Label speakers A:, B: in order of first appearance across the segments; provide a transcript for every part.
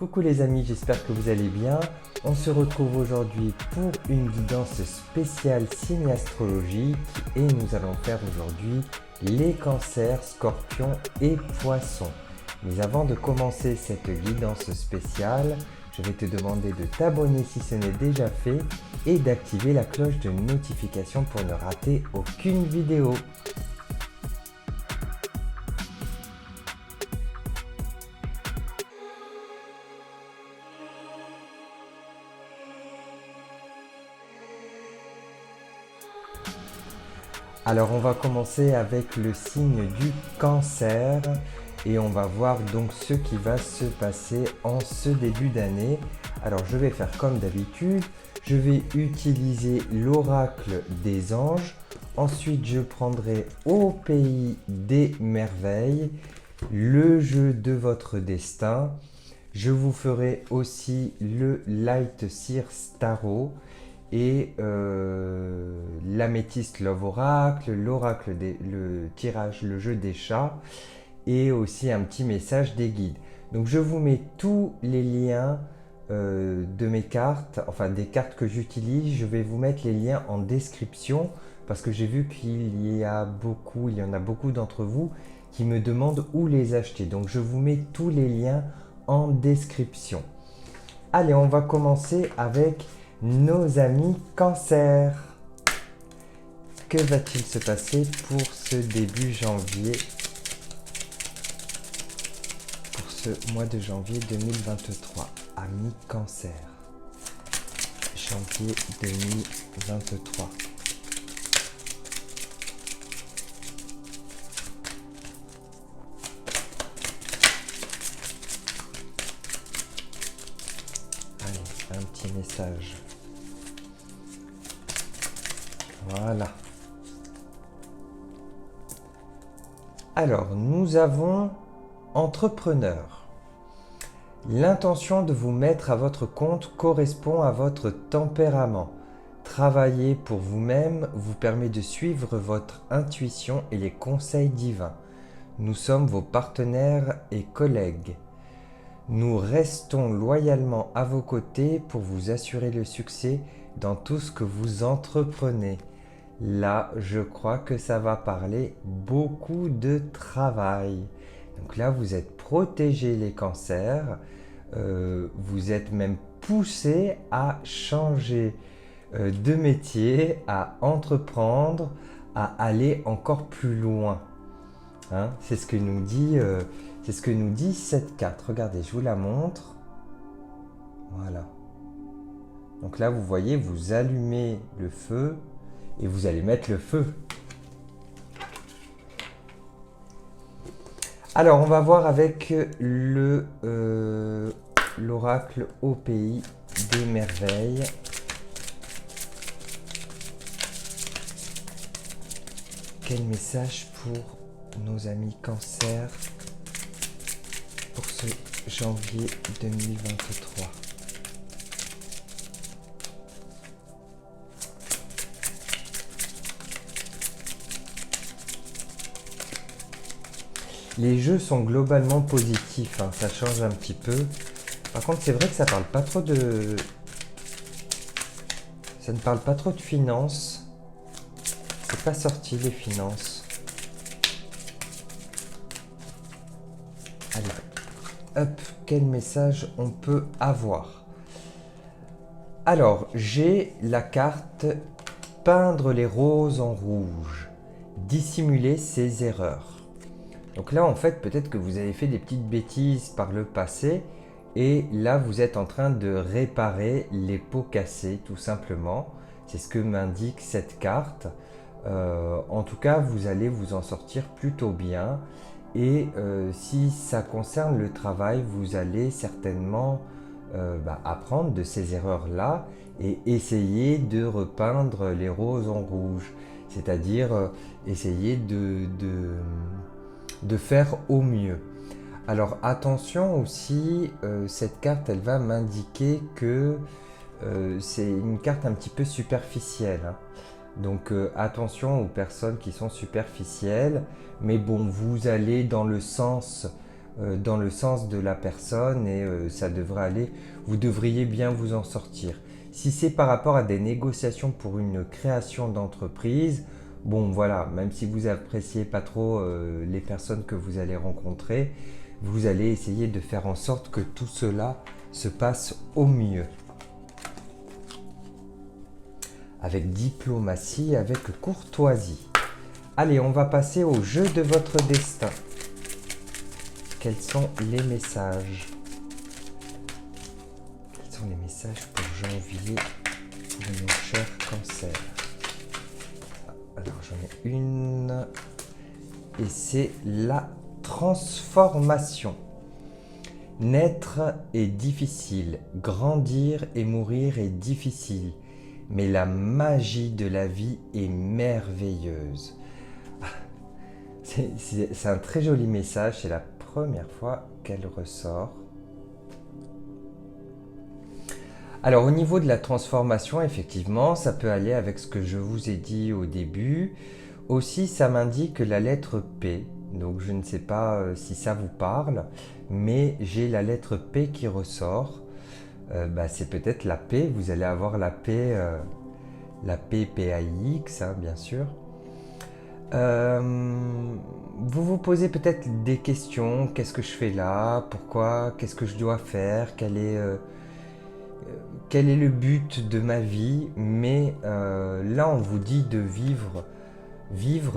A: Coucou les amis, j'espère que vous allez bien. On se retrouve aujourd'hui pour une guidance spéciale signe astrologique et nous allons faire aujourd'hui les cancers, scorpions et poissons. Mais avant de commencer cette guidance spéciale, je vais te demander de t'abonner si ce n'est déjà fait et d'activer la cloche de notification pour ne rater aucune vidéo. Alors on va commencer avec le signe du cancer et on va voir donc ce qui va se passer en ce début d'année. Alors je vais faire comme d'habitude, je vais utiliser l'oracle des anges, ensuite je prendrai au pays des merveilles, le jeu de votre destin, je vous ferai aussi le Light Seer Tarot et l'améthyste Love Oracle, l'oracle, le tirage, le jeu des chats et aussi un petit message des guides. Donc je vous mets tous les liens de mes cartes, enfin des cartes que j'utilise, je vais vous mettre les liens en description parce que j'ai vu qu'il y en a beaucoup d'entre vous qui me demandent où les acheter. Donc je vous mets tous les liens en description. Allez, on va commencer avec nos amis cancer. Que va-t-il se passer pour ce début janvier, pour ce mois de janvier 2023? Amis cancer, janvier 2023. Allez, un petit message. Voilà. Alors, nous avons entrepreneur. L'intention de vous mettre à votre compte correspond à votre tempérament. Travailler pour vous-même vous permet de suivre votre intuition et les conseils divins. Nous sommes vos partenaires et collègues. Nous restons loyalement à vos côtés pour vous assurer le succès dans tout ce que vous entreprenez. Là, je crois que ça va parler beaucoup de travail. Donc là, vous êtes protégés les cancers, vous êtes même poussés à changer de métier, à entreprendre, à aller encore plus loin. Hein, c'est ce que nous dit cette carte. Regardez, je vous la montre. Voilà. Donc là, vous voyez, vous allumez le feu et vous allez mettre le feu. Alors, on va voir avec l'oracle au pays des merveilles. Quel message pour nos amis cancer pour ce janvier 2023? Les jeux sont globalement positifs, hein, ça change un petit peu. Par contre, c'est vrai que ça parle pas trop de... Ça ne parle pas trop de finances. C'est pas sorti les finances. Allez, hop, quel message on peut avoir? Alors, j'ai la carte peindre les roses en rouge, dissimuler ses erreurs. Donc là, en fait, peut-être que vous avez fait des petites bêtises par le passé et là, vous êtes en train de réparer les pots cassés, tout simplement. C'est ce que m'indique cette carte. En tout cas, vous allez vous en sortir plutôt bien. Et si ça concerne le travail, vous allez certainement apprendre de ces erreurs-là et essayer de repeindre les roses en rouge. C'est-à-dire essayer de faire au mieux. Alors attention aussi, cette carte elle va m'indiquer que c'est une carte un petit peu superficielle, hein. Donc attention aux personnes qui sont superficielles, mais bon, vous allez dans le sens dans le sens de la personne et ça devrait aller, vous devriez bien vous en sortir. Si c'est par rapport à des négociations pour une création d'entreprise, bon voilà, même si vous appréciez pas trop les personnes que vous allez rencontrer, vous allez essayer de faire en sorte que tout cela se passe au mieux. Avec diplomatie, avec courtoisie. Allez, on va passer au jeu de votre destin. Quels sont les messages? Quels sont les messages pour janvier pour nos chers cancers? Alors j'en ai une. Et c'est la transformation. Naître est difficile, grandir et mourir est difficile, mais la magie de la vie est merveilleuse. C'est un très joli message, c'est la première fois qu'elle ressort. Alors au niveau de la transformation, effectivement, ça peut aller avec ce que je vous ai dit au début. Aussi, ça m'indique la lettre P, donc je ne sais pas si ça vous parle, mais j'ai la lettre P qui ressort. C'est peut-être la paix, vous allez avoir la paix P-A-I-X, hein, bien sûr. Vous vous posez peut-être des questions, qu'est-ce que je fais là, pourquoi, qu'est-ce que je dois faire, quel est le but de ma vie, mais là on vous dit de vivre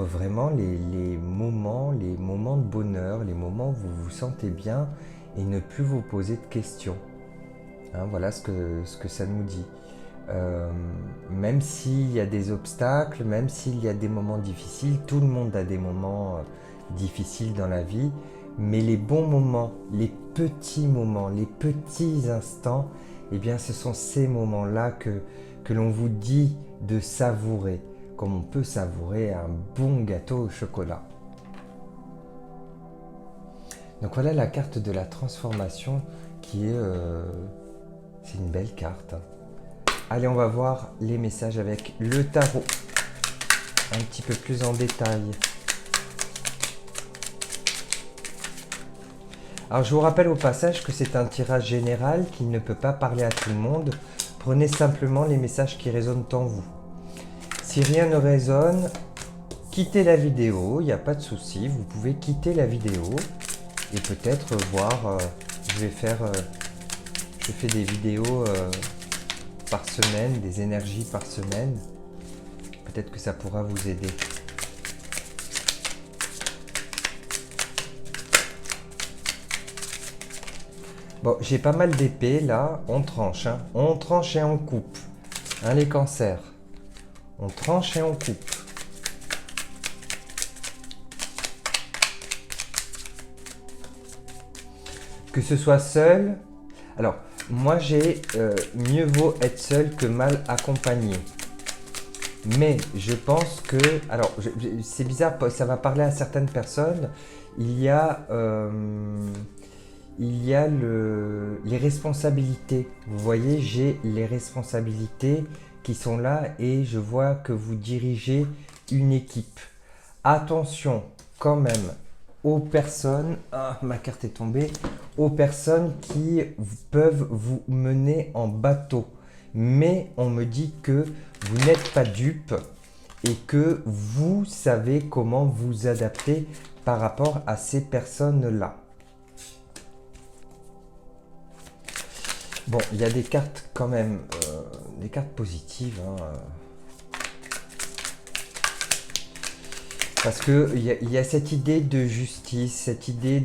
A: vraiment les moments de bonheur, les moments où vous vous sentez bien et ne plus vous poser de questions. Hein, voilà ce que ça nous dit. Même s'il y a des obstacles, même s'il y a des moments difficiles, tout le monde a des moments difficiles dans la vie, mais les bons moments, les petits instants, eh bien ce sont ces moments-là que l'on vous dit de savourer, comme on peut savourer un bon gâteau au chocolat. Donc voilà la carte de la transformation qui est... c'est une belle carte. Allez, on va voir les messages avec le tarot, un petit peu plus en détail. Alors je vous rappelle au passage que c'est un tirage général qui ne peut pas parler à tout le monde. Prenez simplement les messages qui résonnent en vous. Si rien ne résonne, quittez la vidéo, il n'y a pas de souci, vous pouvez quitter la vidéo et peut-être voir, je fais des vidéos par semaine, des énergies par semaine. Peut-être que ça pourra vous aider. Bon, j'ai pas mal d'épées là, on tranche. Hein. On tranche et on coupe. Hein, les cancers. On tranche et on coupe. Que ce soit seul. Alors, moi j'ai mieux vaut être seul que mal accompagné. Mais je pense que... Alors, c'est bizarre, ça va parler à certaines personnes. Il y a les responsabilités. Vous voyez, j'ai les responsabilités qui sont là et je vois que vous dirigez une équipe. Attention quand même aux personnes, ma carte est tombée, aux personnes qui peuvent vous mener en bateau. Mais on me dit que vous n'êtes pas dupe et que vous savez comment vous adapter par rapport à ces personnes-là. Bon, il y a des cartes quand même, des cartes positives. Hein, parce qu'il y a cette idée de justice, cette idée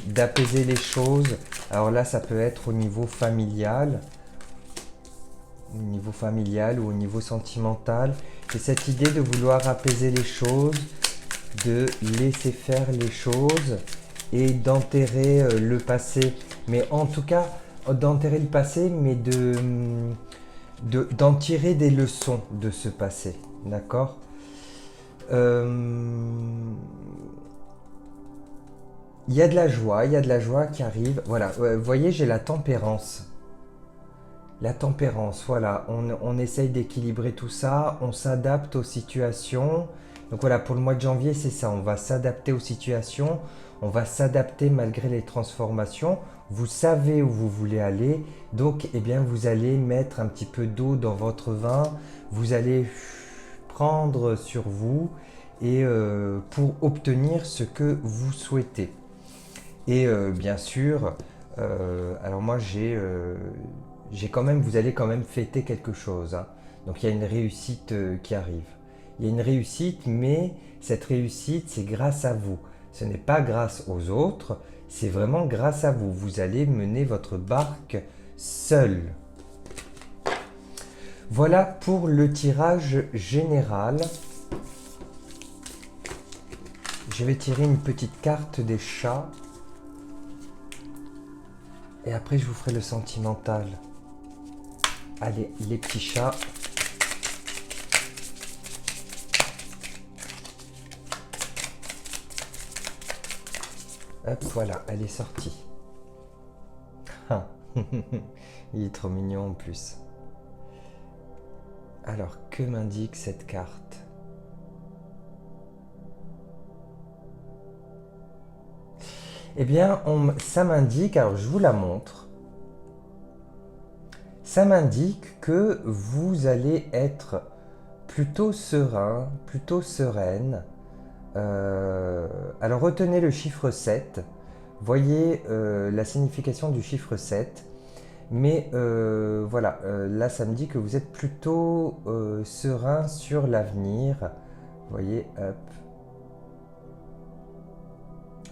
A: d'apaiser les choses. Alors là, ça peut être au niveau familial ou au niveau sentimental. C'est cette idée de vouloir apaiser les choses, de laisser faire les choses et d'enterrer le passé. Mais en tout cas, d'enterrer le passé, mais d'en tirer des leçons de ce passé. D'accord ? Il y a de la joie qui arrive. Voilà, vous voyez, j'ai la tempérance. La tempérance, voilà, on essaye d'équilibrer tout ça, on s'adapte aux situations Donc voilà, pour le mois de janvier, c'est ça. On va s'adapter aux situations, on va s'adapter malgré les transformations. Vous savez où vous voulez aller, donc eh bien, vous allez mettre un petit peu d'eau dans votre vin, vous allez prendre sur vous et pour obtenir ce que vous souhaitez. Et bien sûr, alors moi j'ai quand même, vous allez quand même fêter quelque chose, hein. Donc il y a une réussite qui arrive. Il y a une réussite, mais cette réussite, c'est grâce à vous. Ce n'est pas grâce aux autres, c'est vraiment grâce à vous. Vous allez mener votre barque seul. Voilà pour le tirage général. Je vais tirer une petite carte des chats. Et après, je vous ferai le sentimental. Allez, les petits chats. Hop, voilà, elle est sortie. Ah, il est trop mignon en plus. Alors, que m'indique cette carte? Eh bien, ça m'indique, alors je vous la montre. Ça m'indique que vous allez être plutôt serein, plutôt sereine. Alors retenez le chiffre 7. Voyez la signification du chiffre 7. Mais voilà, là ça me dit que vous êtes plutôt serein sur l'avenir. Vous voyez, hop.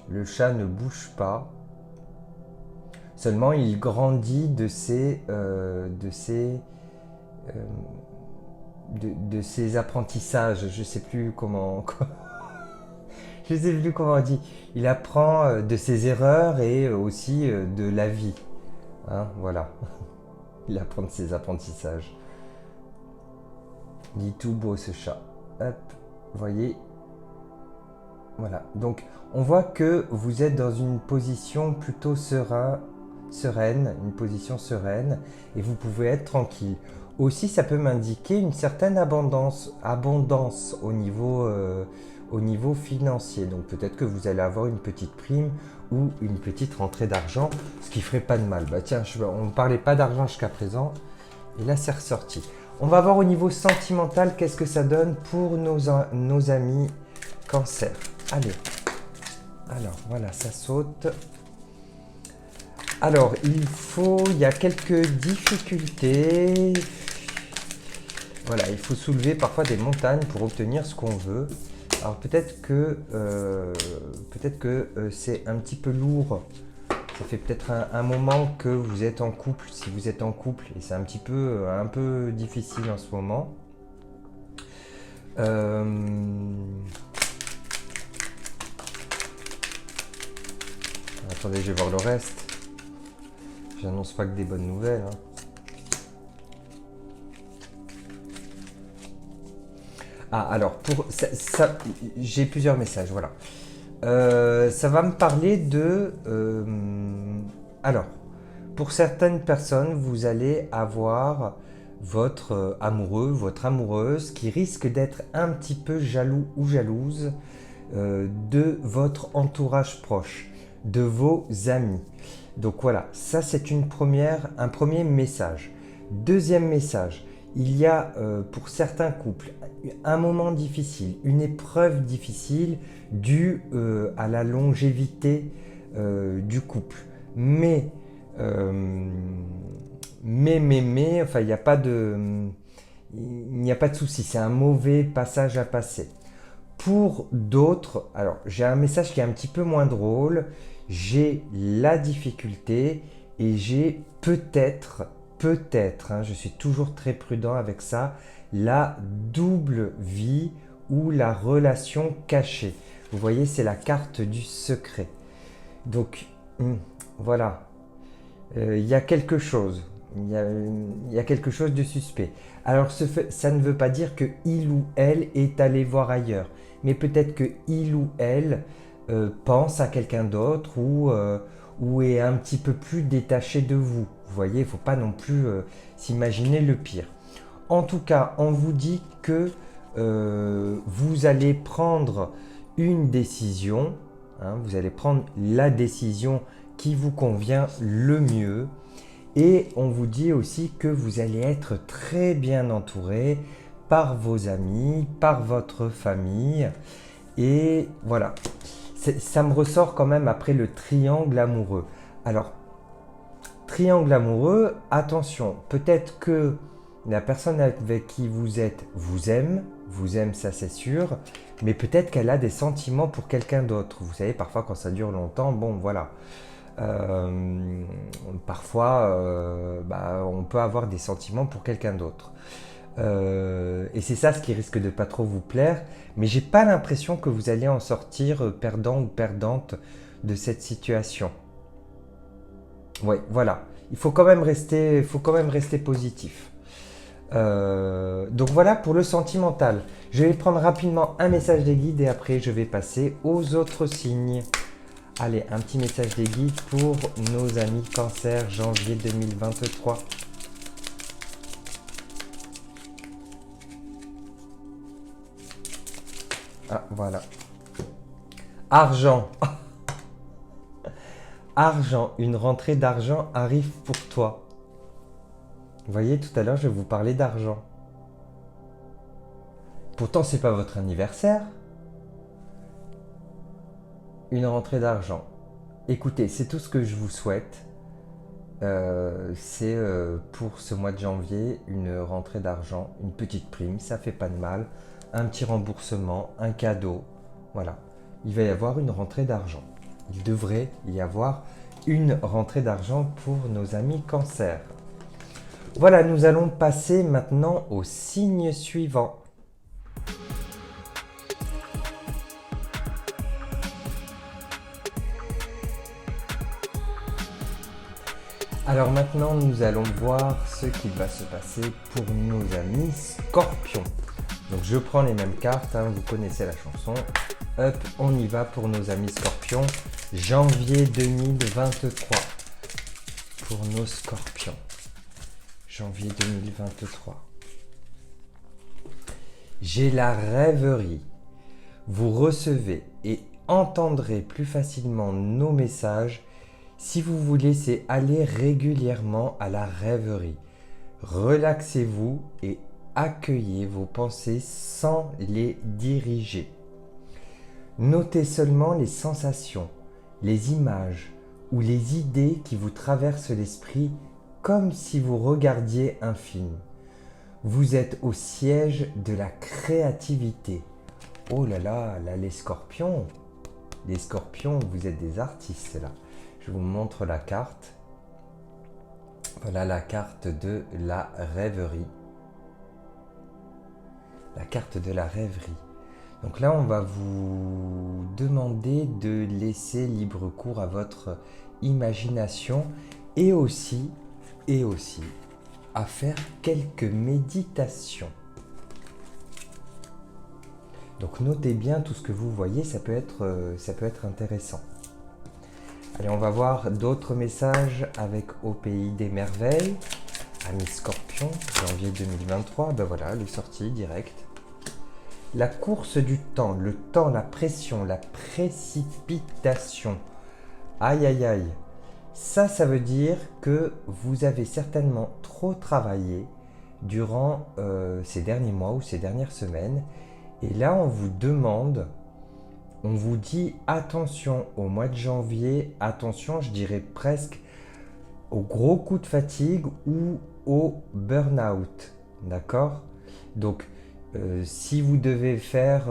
A: Le chat ne bouge pas. Seulement, il grandit de ses apprentissages. Je sais plus comment. Je sais plus comment on dit. Il apprend de ses erreurs et aussi de la vie. Hein, voilà. Il apprend de ses apprentissages. Il est tout beau ce chat. Hop, vous voyez. Voilà. Donc, on voit que vous êtes dans une position plutôt sereine, une position sereine, et vous pouvez être tranquille. Aussi, ça peut m'indiquer une certaine abondance au niveau financier. Donc peut-être que vous allez avoir une petite prime ou une petite rentrée d'argent, ce qui ferait pas de mal. Bah tiens, on ne parlait pas d'argent jusqu'à présent, et là c'est ressorti. On va voir au niveau sentimental qu'est-ce que ça donne pour nos amis Cancer. Allez, alors voilà, ça saute. Alors, il y a quelques difficultés. Voilà, il faut soulever parfois des montagnes pour obtenir ce qu'on veut. Alors peut-être que c'est un petit peu lourd. Ça fait peut-être un moment que vous êtes en couple, si vous êtes en couple, et c'est un peu difficile en ce moment. Attendez, je vais voir le reste. J'annonce pas que des bonnes nouvelles, hein. Ah, alors, ça j'ai plusieurs messages, voilà. Ça va me parler de... alors, pour certaines personnes, vous allez avoir votre amoureux, votre amoureuse qui risque d'être un petit peu jaloux ou jalouse de votre entourage proche, de vos amis. Donc voilà, ça c'est un premier message. Deuxième message, il y a pour certains couples un moment difficile, une épreuve difficile due à la longévité du couple. Mais, enfin il n'y a pas de souci, c'est un mauvais passage à passer. Pour d'autres, alors j'ai un message qui est un petit peu moins drôle, j'ai la difficulté et j'ai peut-être, hein, je suis toujours très prudent avec ça, la double vie ou la relation cachée. Vous voyez, c'est la carte du secret. Donc, voilà, il y a quelque chose. Il y a quelque chose de suspect. Alors, ça ne veut pas dire que il ou elle est allé voir ailleurs. Mais peut-être que il ou elle pense à quelqu'un d'autre ou est un petit peu plus détaché de vous. Vous voyez, il ne faut pas non plus s'imaginer le pire. En tout cas, on vous dit que vous allez prendre une décision, hein, vous allez prendre la décision qui vous convient le mieux. Et on vous dit aussi que vous allez être très bien entouré par vos amis, par votre famille. Et voilà, ça me ressort quand même après le triangle amoureux. Alors, triangle amoureux, attention, peut-être que la personne avec qui vous êtes vous aime ça c'est sûr, mais peut-être qu'elle a des sentiments pour quelqu'un d'autre. Vous savez, parfois quand ça dure longtemps, bon voilà. Parfois, on peut avoir des sentiments pour quelqu'un d'autre. Et c'est ça ce qui risque de pas trop vous plaire, mais j'ai pas l'impression que vous allez en sortir perdant ou perdante de cette situation. Ouais, voilà. Il faut quand même rester positif. Donc voilà pour le sentimental. Je vais prendre rapidement un message des guides et après je vais passer aux autres signes. Allez, un petit message des guides pour nos amis Cancer, janvier 2023. Ah, voilà. Argent. Argent, une rentrée d'argent arrive pour toi. Vous voyez, tout à l'heure, je vous parlais d'argent. Pourtant, c'est pas votre anniversaire. Une rentrée d'argent. Écoutez, c'est tout ce que je vous souhaite. C'est pour ce mois de janvier une rentrée d'argent, une petite prime, ça fait pas de mal, un petit remboursement, un cadeau, voilà. Il va y avoir une rentrée d'argent. Il devrait y avoir une rentrée d'argent pour nos amis Cancer. Voilà, nous allons passer maintenant au signe suivant. Alors maintenant, nous allons voir ce qu'il va se passer pour nos amis Scorpions. Donc je prends les mêmes cartes, hein, vous connaissez la chanson. Hop, on y va pour nos amis Scorpions. Janvier 2023. Pour nos Scorpions. Janvier 2023. J'ai la rêverie. Vous recevez et entendrez plus facilement nos messages. Si vous voulez, c'est aller régulièrement à la rêverie. Relaxez-vous et accueillez vos pensées sans les diriger. Notez seulement les sensations, les images ou les idées qui vous traversent l'esprit comme si vous regardiez un film. Vous êtes au siège de la créativité. Oh là là, les scorpions, vous êtes des artistes là. Je vous montre la carte. Voilà la carte de la rêverie. La carte de la rêverie. Donc là, on va vous demander de laisser libre cours à votre imagination et aussi à faire quelques méditations. Donc notez bien tout ce que vous voyez, ça peut être intéressant. Allez, on va voir d'autres messages avec Au Pays des Merveilles. Amis Scorpion, janvier 2023, ben voilà, le sorti direct. La course du temps, le temps, la pression, la précipitation. Aïe aïe aïe. Ça veut dire que vous avez certainement trop travaillé durant ces derniers mois ou ces dernières semaines. Et là, on vous demande, on vous dit attention au mois de janvier, attention, je dirais presque au gros coup de fatigue ou au burn-out. D'accord? Donc, si vous devez faire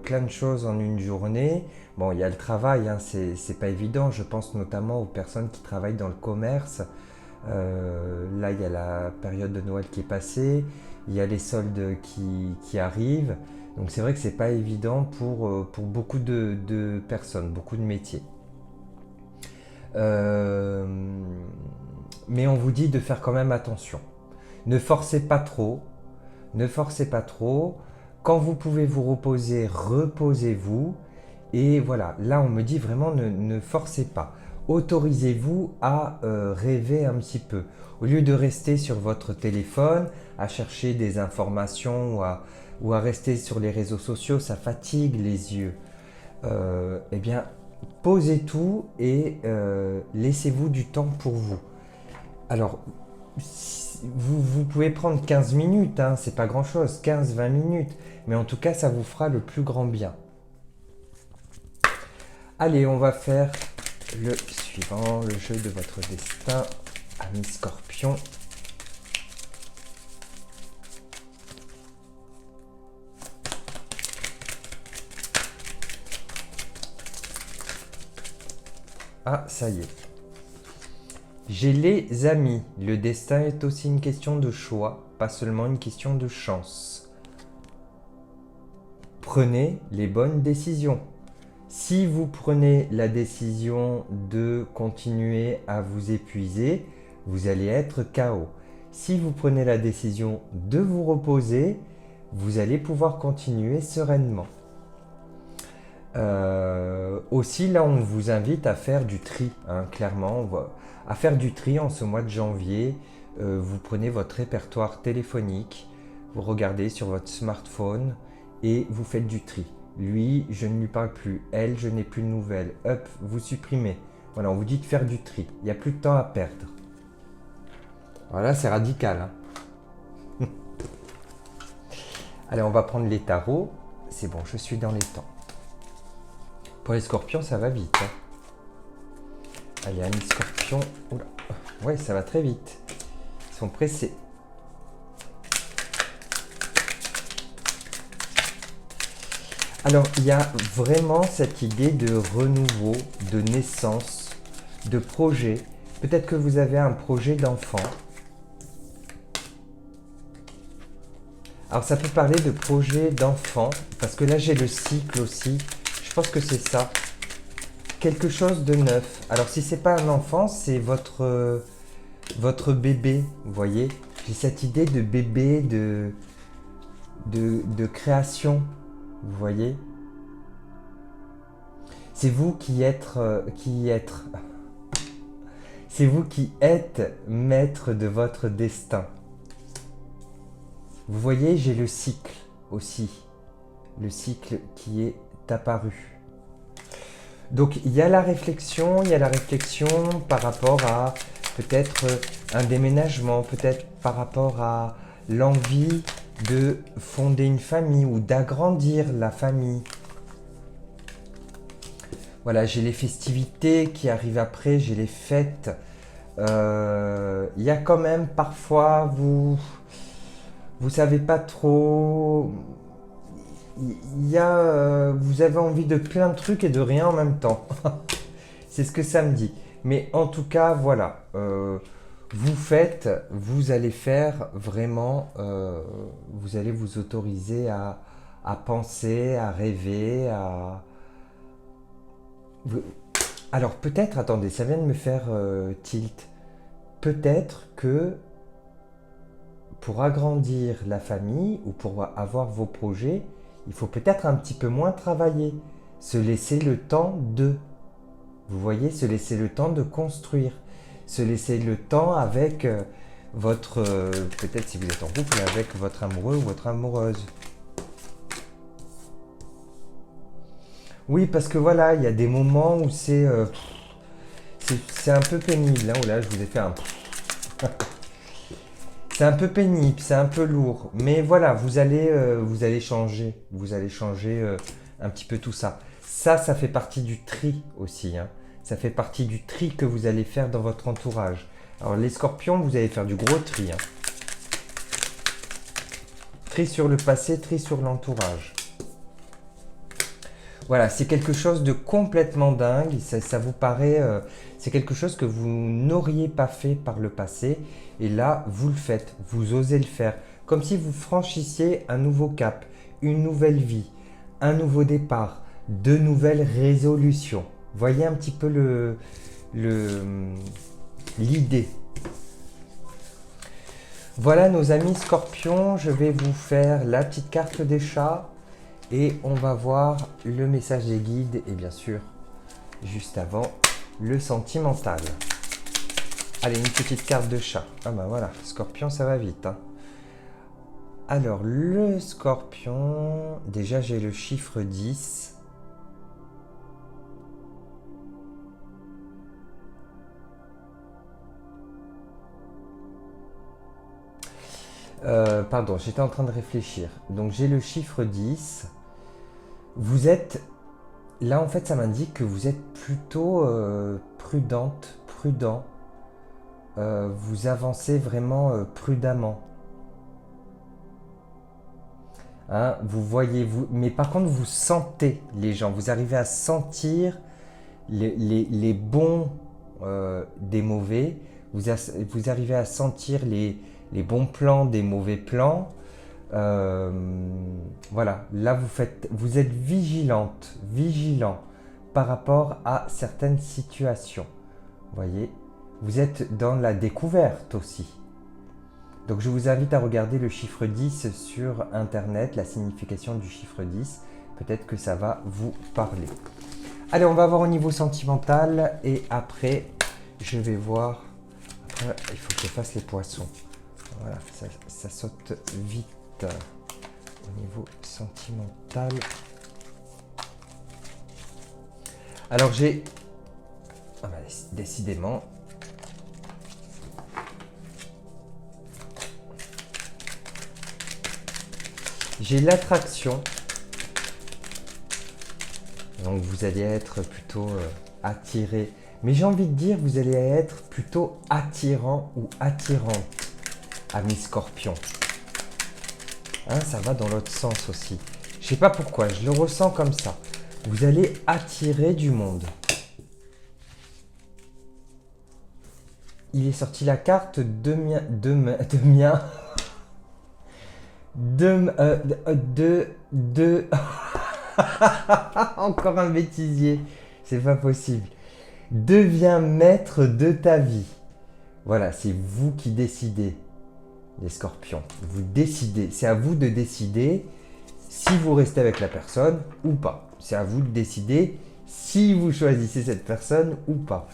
A: plein de choses en une journée, bon, il y a le travail, hein, c'est pas évident. Je pense notamment aux personnes qui travaillent dans le commerce. Là, il y a la période de Noël qui est passée, il y a les soldes qui arrivent. Donc c'est vrai que c'est pas évident pour beaucoup de personnes, beaucoup de métiers. Mais on vous dit de faire quand même attention. Ne forcez pas trop. Ne forcez pas trop. Quand vous pouvez vous reposer, reposez-vous. Et voilà, là on me dit vraiment ne forcez pas. autorisez-vous à rêver un petit peu. Au lieu de rester sur votre téléphone, à chercher des informations ou à rester sur les réseaux sociaux, ça fatigue les yeux. Eh bien, posez tout et laissez-vous du temps pour vous. Alors, vous pouvez prendre 15 minutes, hein, c'est pas grand chose, 15-20 minutes, mais en tout cas, ça vous fera le plus grand bien. Allez, on va faire le suivant, le jeu de votre destin, ami Scorpion. Ah, ça y est. J'ai les amis. Le destin est aussi une question de choix, pas seulement une question de chance. Prenez les bonnes décisions. Si vous prenez la décision de continuer à vous épuiser, vous allez être KO. Si vous prenez la décision de vous reposer, vous allez pouvoir continuer sereinement. Aussi, là, on vous invite à faire du tri, hein, clairement, à faire du tri en ce mois de janvier. Vous prenez votre répertoire téléphonique, vous regardez sur votre smartphone et vous faites du tri. Lui, je ne lui parle plus. Elle, je n'ai plus de nouvelles. Hop, vous supprimez. Voilà, on vous dit de faire du tri. Il n'y a plus de temps à perdre. Voilà, c'est radical, hein. Allez, on va prendre les tarots. C'est bon, je suis dans les temps. Pour les scorpions, ça va vite, hein. Allez, amis scorpions. Oula. Ouais, ça va très vite. Ils sont pressés. Alors, il y a vraiment cette idée de renouveau, de naissance, de projet. Peut-être que vous avez un projet d'enfant. Alors, ça peut parler de projet d'enfant, parce que là, j'ai le cycle aussi. Je pense que c'est ça. Quelque chose de neuf. Alors, si c'est pas un enfant, c'est votre bébé, vous voyez. J'ai cette idée de bébé, de création. Vous voyez? C'est vous c'est vous qui êtes maître de votre destin. Vous voyez, j'ai le cycle aussi. Le cycle qui est apparu. Donc, il y a la réflexion par rapport à peut-être un déménagement, peut-être par rapport à l'envie de fonder une famille ou d'agrandir la famille. Voilà, j'ai les festivités qui arrivent après, j'ai les fêtes. Il y a quand même parfois, vous savez pas trop. Vous avez envie de plein de trucs et de rien en même temps. C'est ce que ça me dit. Mais en tout cas, voilà. Vous allez faire vraiment, vous allez vous autoriser à penser, à rêver, Alors peut-être, attendez, ça vient de me faire tilt. Peut-être que pour agrandir la famille ou pour avoir vos projets, il faut peut-être un petit peu moins travailler. Se laisser le temps de. Vous voyez, se laisser le temps de construire. Se laisser le temps avec votre, peut-être si vous êtes en couple, avec votre amoureux ou votre amoureuse. Oui, parce que voilà, il y a des moments où c'est un peu pénible. Hein, où là, je vous ai fait un... C'est un peu pénible, c'est un peu lourd. Mais voilà, vous allez changer. Vous allez changer un petit peu tout ça. Ça fait partie du tri aussi, hein. Ça fait partie du tri que vous allez faire dans votre entourage. Alors les scorpions, vous allez faire du gros tri, hein. Tri sur le passé, tri sur l'entourage. Voilà, c'est quelque chose de complètement dingue. Ça vous paraît... c'est quelque chose que vous n'auriez pas fait par le passé. Et là, vous le faites. Vous osez le faire. Comme si vous franchissiez un nouveau cap, une nouvelle vie, un nouveau départ, de nouvelles résolutions. Voyez un petit peu l'idée. Voilà nos amis scorpions, je vais vous faire la petite carte des chats et on va voir le message des guides et bien sûr, juste avant, le sentimental. Allez, une petite carte de chat. Ah bah voilà, Scorpion, ça va vite. Hein. Alors, le Scorpion, déjà j'ai le chiffre 10. Pardon, j'étais en train de réfléchir. Donc j'ai le chiffre 10. Vous êtes... Là, en fait, ça m'indique que vous êtes plutôt prudente, prudent. Vous avancez vraiment prudemment. Hein, vous voyez, mais par contre, vous sentez les gens. Vous arrivez à sentir les bons des mauvais. Vous arrivez à sentir les bons plans des mauvais plans. Voilà, là vous êtes vigilant par rapport à certaines situations. Vous voyez, vous êtes dans la découverte aussi. Donc je vous invite à regarder le chiffre 10 sur internet, la signification du chiffre 10. Peut-être que ça va vous parler. Allez, on va voir au niveau sentimental et après, je vais voir. Après, il faut que je fasse les poissons. Voilà, ça saute vite. Au niveau sentimental. Alors j'ai... Ah bah, décidément... J'ai l'attraction. Donc vous allez être plutôt attiré. Mais j'ai envie de dire, vous allez être plutôt attirant ou attirante, ami Scorpion. Hein, ça va dans l'autre sens aussi. Je sais pas pourquoi, je le ressens comme ça. Vous allez attirer du monde. Il est sorti la carte Encore un bêtisier. C'est pas possible. Deviens maître de ta vie. Voilà, c'est vous qui décidez. Les Scorpions, vous décidez, c'est à vous de décider si vous restez avec la personne ou pas. C'est à vous de décider si vous choisissez cette personne ou pas.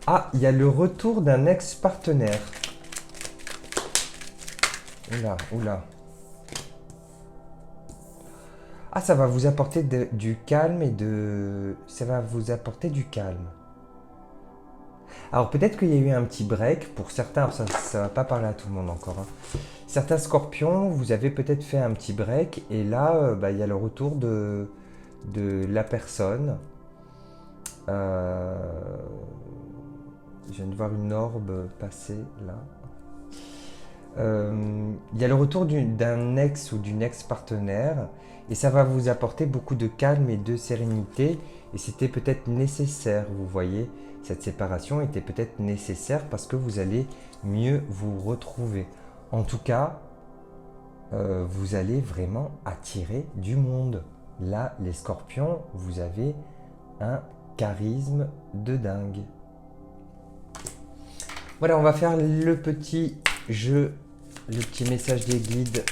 A: Ah, il y a le retour d'un ex-partenaire. Oula, oula. Ah, ça va vous apporter du calme et de... Ça va vous apporter du calme. Alors peut-être qu'il y a eu un petit break, pour certains, ça ne va pas parler à tout le monde encore. Hein. Certains Scorpions, vous avez peut-être fait un petit break et là, il y a le retour de la personne. Je viens de voir une orbe passer là. Il y a le retour d'un ex ou d'une ex-partenaire et ça va vous apporter beaucoup de calme et de sérénité et c'était peut-être nécessaire, vous voyez. Cette séparation était peut-être nécessaire parce que vous allez mieux vous retrouver. En tout cas, vous allez vraiment attirer du monde. Là, les Scorpions, vous avez un charisme de dingue. Voilà, on va faire le petit jeu, le petit message des guides.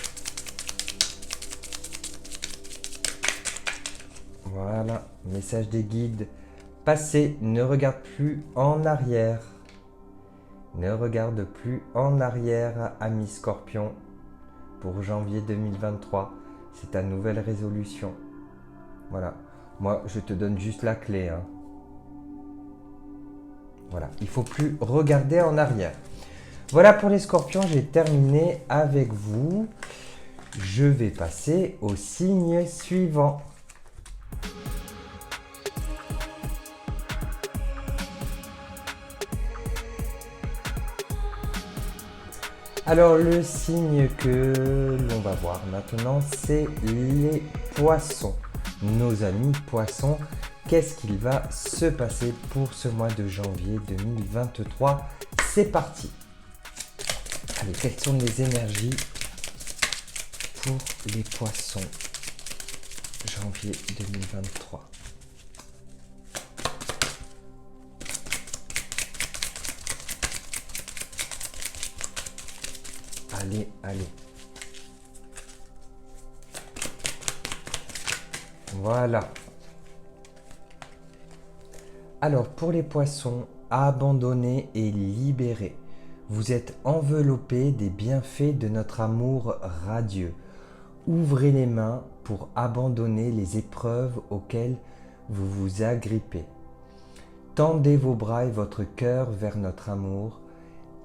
A: Voilà, message des guides. Passé, ne regarde plus en arrière. Ne regarde plus en arrière, ami Scorpion. Pour janvier 2023, c'est ta nouvelle résolution. Voilà. Moi, je te donne juste la clé. Hein. Voilà. Il ne faut plus regarder en arrière. Voilà pour les Scorpions, j'ai terminé avec vous. Je vais passer au signe suivant. Alors le signe que l'on va voir maintenant, c'est les poissons. Nos amis poissons, qu'est-ce qu'il va se passer pour ce mois de janvier 2023? C'est parti. Allez, quelles sont les énergies pour les poissons janvier 2023? Allez, allez. Voilà. Alors, pour les poissons, abandonnez et libérez. Vous êtes enveloppés des bienfaits de notre amour radieux. Ouvrez les mains pour abandonner les épreuves auxquelles vous vous agrippez. Tendez vos bras et votre cœur vers notre amour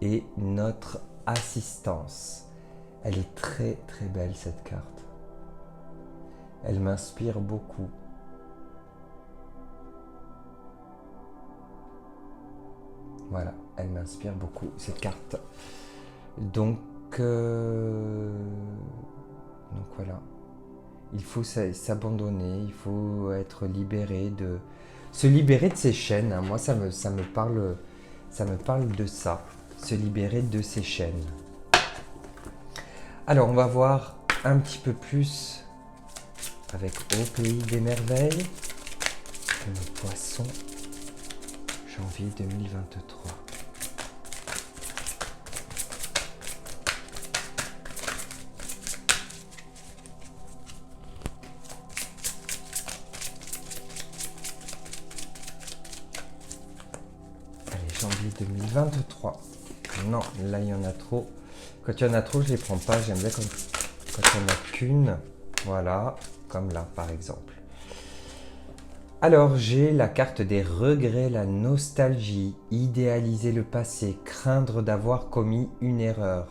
A: et notre assistance. Elle est très très belle cette carte. Elle m'inspire beaucoup. Voilà, elle m'inspire beaucoup cette carte. Donc voilà, il faut s'abandonner, il faut être libéré de... Se libérer de ses chaînes, hein. Moi ça me parle de ça, se libérer de ses chaînes. Alors on va voir un petit peu plus avec Au pays des merveilles, le poisson, janvier 2023. Janvier 2023. Non, là il y en a trop. Quand il y en a trop, je les prends pas. J'aime bien quand il n'y en a qu'une. Voilà, comme là par exemple. Alors j'ai la carte des regrets, la nostalgie, idéaliser le passé, craindre d'avoir commis une erreur.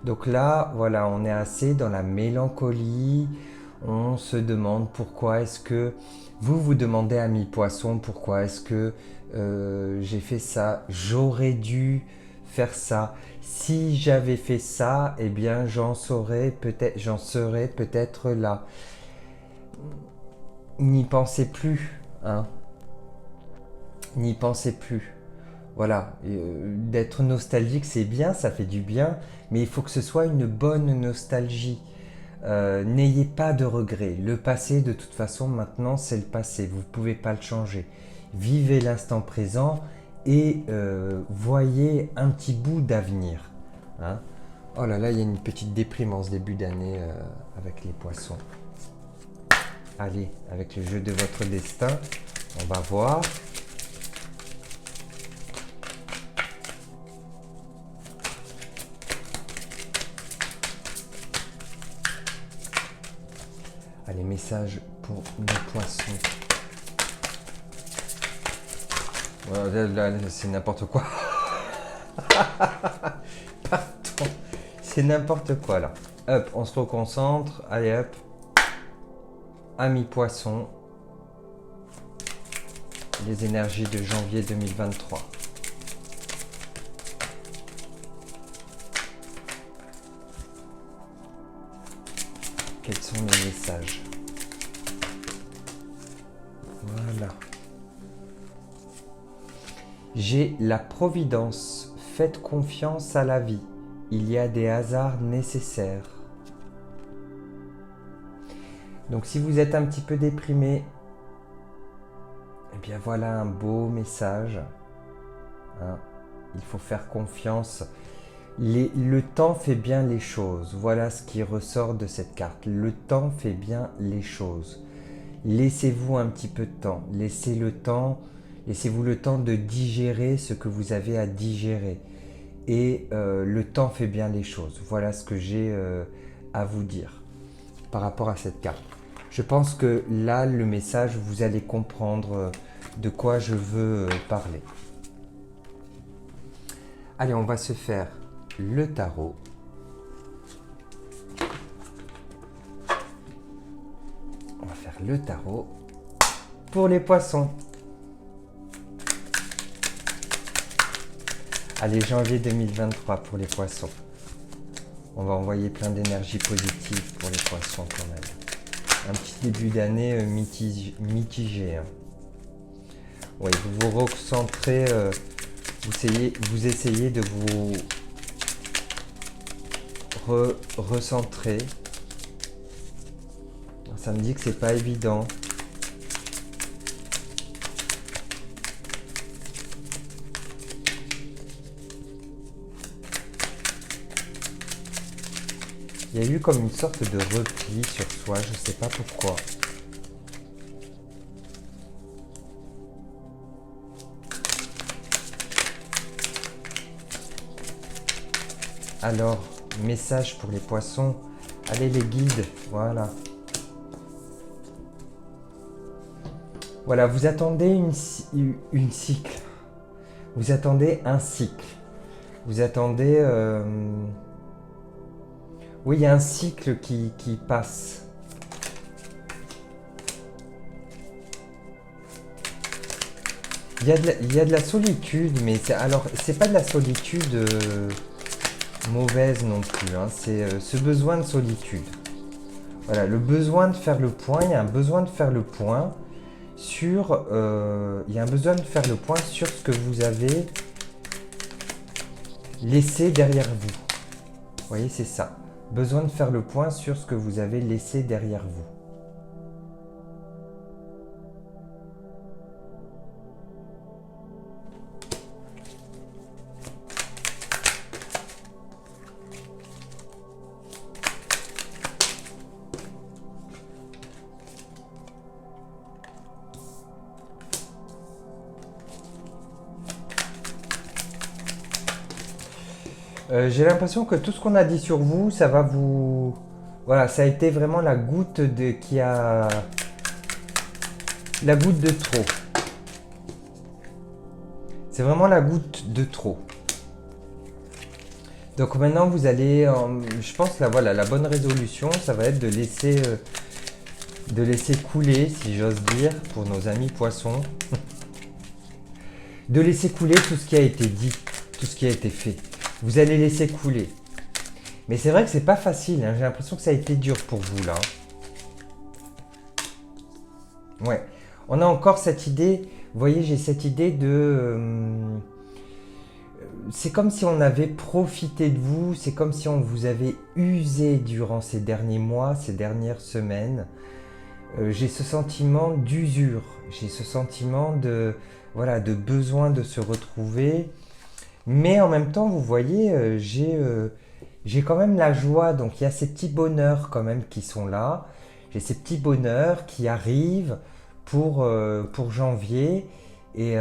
A: Donc là, voilà, on est assez dans la mélancolie. On se demande pourquoi est-ce que... Vous vous demandez, ami poisson, pourquoi est-ce que j'ai fait ça, j'aurais dû faire ça. Si j'avais fait ça, eh bien j'en serais peut-être là. N'y pensez plus, hein. N'y pensez plus. Voilà, d'être nostalgique, c'est bien, ça fait du bien, mais il faut que ce soit une bonne nostalgie. N'ayez pas de regrets. Le passé, de toute façon, maintenant, c'est le passé. Vous ne pouvez pas le changer. Vivez l'instant présent et voyez un petit bout d'avenir. Hein. Oh là là, il y a une petite déprime en ce début d'année avec les poissons. Allez, avec le jeu de votre destin, on va voir. Allez, message pour nos poissons. Là, c'est n'importe quoi. Pardon. C'est n'importe quoi là. Hop, on se reconcentre. Allez hop. Ami poisson. Les énergies de janvier 2023. Quels sont les messages? Voilà. J'ai la providence. Faites confiance à la vie. Il y a des hasards nécessaires. Donc si vous êtes un petit peu déprimé, eh bien voilà un beau message. Hein, il faut faire confiance. Le temps fait bien les choses. Voilà ce qui ressort de cette carte. Le temps fait bien les choses. Laissez-vous un petit peu de temps. Laissez-vous le temps de digérer ce que vous avez à digérer. Et le temps fait bien les choses. Voilà ce que j'ai à vous dire par rapport à cette carte. Je pense que là, le message, vous allez comprendre de quoi je veux parler. Allez, on va se faire le tarot. On va faire le tarot pour les poissons. Allez, janvier 2023 pour les poissons. On va envoyer plein d'énergie positive pour les poissons quand même. Un petit début d'année mitigé. Hein. Oui, vous vous recentrez, vous essayez de vous recentrer. Ça me dit que c'est pas évident. Il y a eu comme une sorte de repli sur soi, je sais pas pourquoi. Alors, message pour les poissons. Allez les guides, voilà. Voilà, vous attendez une cycle. Vous attendez un cycle. Vous attendez... Oui, il y a un cycle qui passe. Il y a de la solitude, mais c'est pas de la solitude mauvaise non plus. Hein, c'est ce besoin de solitude. Voilà, le besoin de faire le point. Il y a un besoin de faire le point sur. Il y a un besoin de faire le point sur ce que vous avez laissé derrière vous. Vous voyez, c'est ça. Besoin de faire le point sur ce que vous avez laissé derrière vous. J'ai l'impression que tout ce qu'on a dit sur vous, ça va vous... Voilà, ça a été vraiment la goutte qui a... La goutte de trop. C'est vraiment la goutte de trop. Donc maintenant, vous allez... je pense que voilà, la bonne résolution, ça va être de laisser couler, si j'ose dire, pour nos amis poissons. De laisser couler tout ce qui a été dit, tout ce qui a été fait. Vous allez laisser couler. Mais c'est vrai que c'est pas facile. Hein. J'ai l'impression que ça a été dur pour vous là. Ouais. On a encore cette idée. Vous voyez, j'ai cette idée de. C'est comme si on avait profité de vous. C'est comme si on vous avait usé durant ces derniers mois, ces dernières semaines. J'ai ce sentiment d'usure. J'ai ce sentiment de besoin de se retrouver. Mais en même temps, vous voyez, j'ai quand même la joie. Donc il y a ces petits bonheurs quand même qui sont là. J'ai ces petits bonheurs qui arrivent pour janvier. Et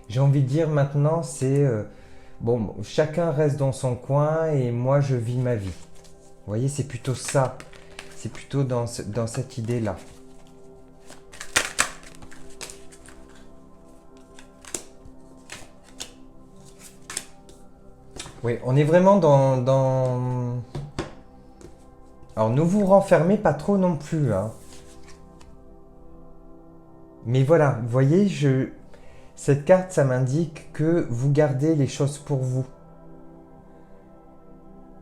A: j'ai envie de dire maintenant, c'est... bon, chacun reste dans son coin et moi je vis ma vie. Vous voyez, c'est plutôt ça. C'est plutôt dans cette idée-là. Oui, on est vraiment dans... Alors, ne vous renfermez pas trop non plus. Hein. Mais voilà, vous voyez, cette carte, ça m'indique que vous gardez les choses pour vous.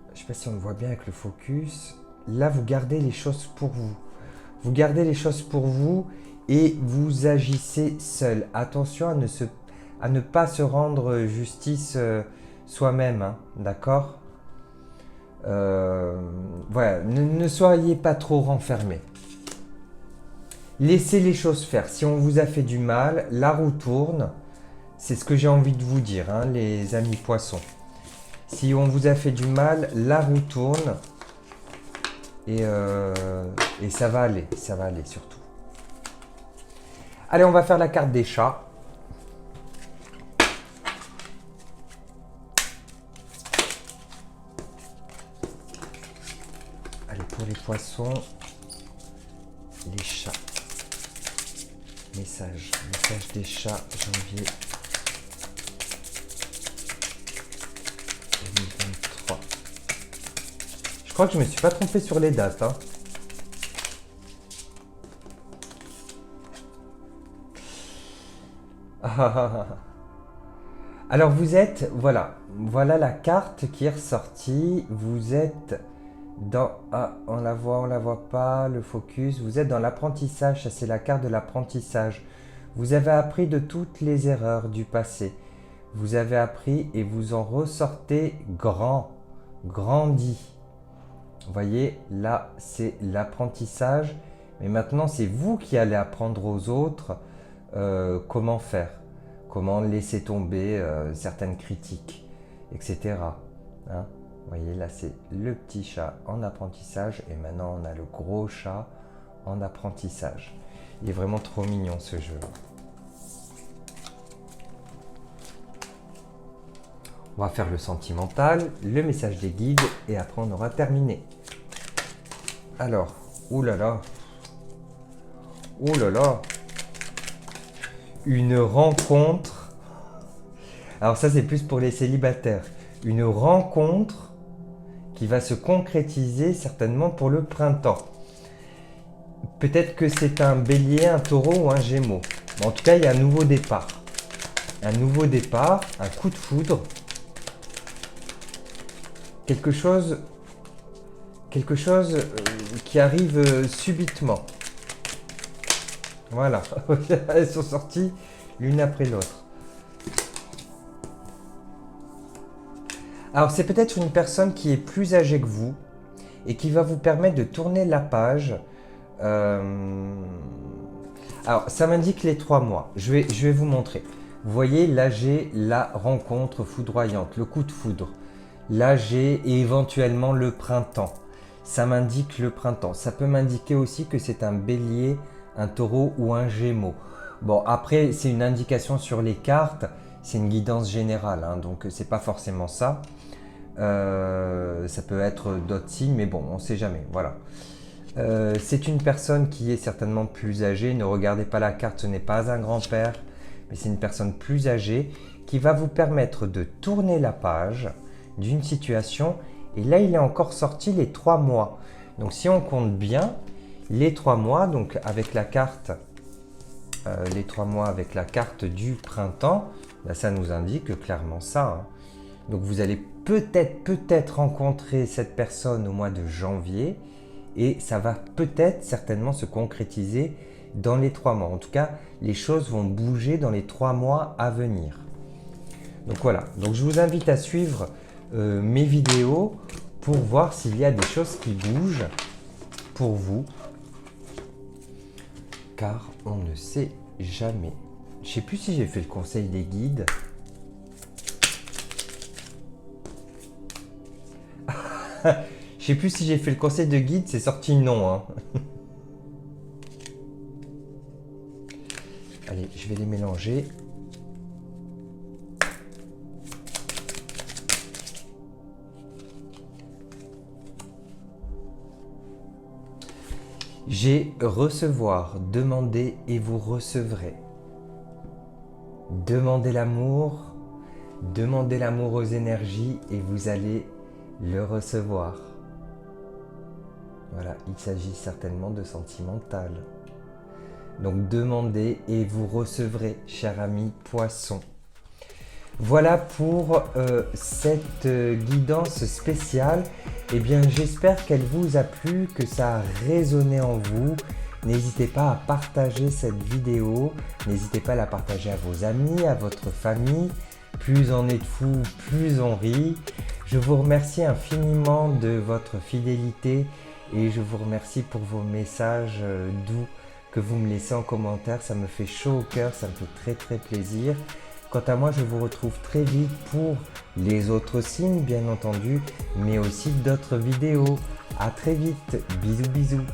A: Je ne sais pas si on le voit bien avec le focus. Là, vous gardez les choses pour vous. Vous gardez les choses pour vous et vous agissez seul. Attention à ne pas se rendre justice... soi-même, hein, d'accord. Voilà, ne soyez pas trop renfermés. Laissez les choses faire. Si on vous a fait du mal, la roue tourne. C'est ce que j'ai envie de vous dire, hein, les amis poissons. Si on vous a fait du mal, la roue tourne. Et ça va aller surtout. Allez, on va faire la carte des chats. Pour les poissons, les chats. Message des chats, janvier 2023. Je crois que je me suis pas trompé sur les dates. Hein. Alors vous êtes, voilà la carte qui est ressortie. Vous êtes dans, on la voit pas, le focus. Vous êtes dans l'apprentissage, ça c'est la carte de l'apprentissage. Vous avez appris de toutes les erreurs du passé. Vous avez appris et vous en ressortez grandi. Vous voyez, là c'est l'apprentissage. Mais maintenant c'est vous qui allez apprendre aux autres comment faire. Comment laisser tomber certaines critiques, etc. Hein? Vous voyez, là, c'est le petit chat en apprentissage et maintenant, on a le gros chat en apprentissage. Il est vraiment trop mignon, ce jeu. On va faire le sentimental, le message des guides et après on aura terminé. Alors, oulala, oulala, une rencontre. Alors ça c'est plus pour les célibataires. Une rencontre qui va se concrétiser certainement pour le printemps. Peut-être que c'est un bélier, un taureau ou un gémeaux. Mais en tout cas, il y a un nouveau départ. Un nouveau départ, un coup de foudre. Quelque chose qui arrive subitement. Voilà, elles sont sorties l'une après l'autre. Alors c'est peut-être une personne qui est plus âgée que vous et qui va vous permettre de tourner la page. Alors ça m'indique les 3 mois. Je vais vous montrer. Vous voyez, là j'ai la rencontre foudroyante, le coup de foudre. Là j'ai éventuellement le printemps. Ça m'indique le printemps. Ça peut m'indiquer aussi que c'est un bélier, un taureau ou un gémeaux. Bon, après, c'est une indication sur les cartes. C'est une guidance générale, hein, donc c'est pas forcément ça. Ça peut être d'autres signes, mais bon, on ne sait jamais. Voilà. C'est une personne qui est certainement plus âgée. Ne regardez pas la carte, ce n'est pas un grand-père, mais c'est une personne plus âgée qui va vous permettre de tourner la page d'une situation. Et là, il est encore sorti les 3 mois. Donc, si on compte bien, les 3 mois, donc avec la carte, les 3 mois avec la carte du printemps, là, ça nous indique clairement ça. Hein. Donc, vous allez peut-être rencontrer cette personne au mois de janvier et ça va peut-être certainement se concrétiser dans les 3 mois. En tout cas, les choses vont bouger dans les 3 mois à venir. Donc voilà, donc je vous invite à suivre mes vidéos pour voir s'il y a des choses qui bougent pour vous, car on ne sait jamais. Je ne sais plus si j'ai fait le conseil des guides. Je ne sais plus si j'ai fait le conseil de guide, c'est sorti non. Hein. Allez, je vais les mélanger. J'ai recevoir, demandez et vous recevrez. Demandez l'amour aux énergies et vous allez le recevoir. Voilà, il s'agit certainement de sentimental. Donc demandez et vous recevrez, cher ami poisson. Voilà pour cette guidance spéciale. Eh bien, j'espère qu'elle vous a plu, que ça a résonné en vous. N'hésitez pas à partager cette vidéo. N'hésitez pas à la partager à vos amis, à votre famille. Plus on est de fous, plus on rit. Je vous remercie infiniment de votre fidélité et je vous remercie pour vos messages doux que vous me laissez en commentaire. Ça me fait chaud au cœur, ça me fait très plaisir. Quant à moi, je vous retrouve très vite pour les autres signes, bien entendu, mais aussi d'autres vidéos. À très vite. Bisous, bisous.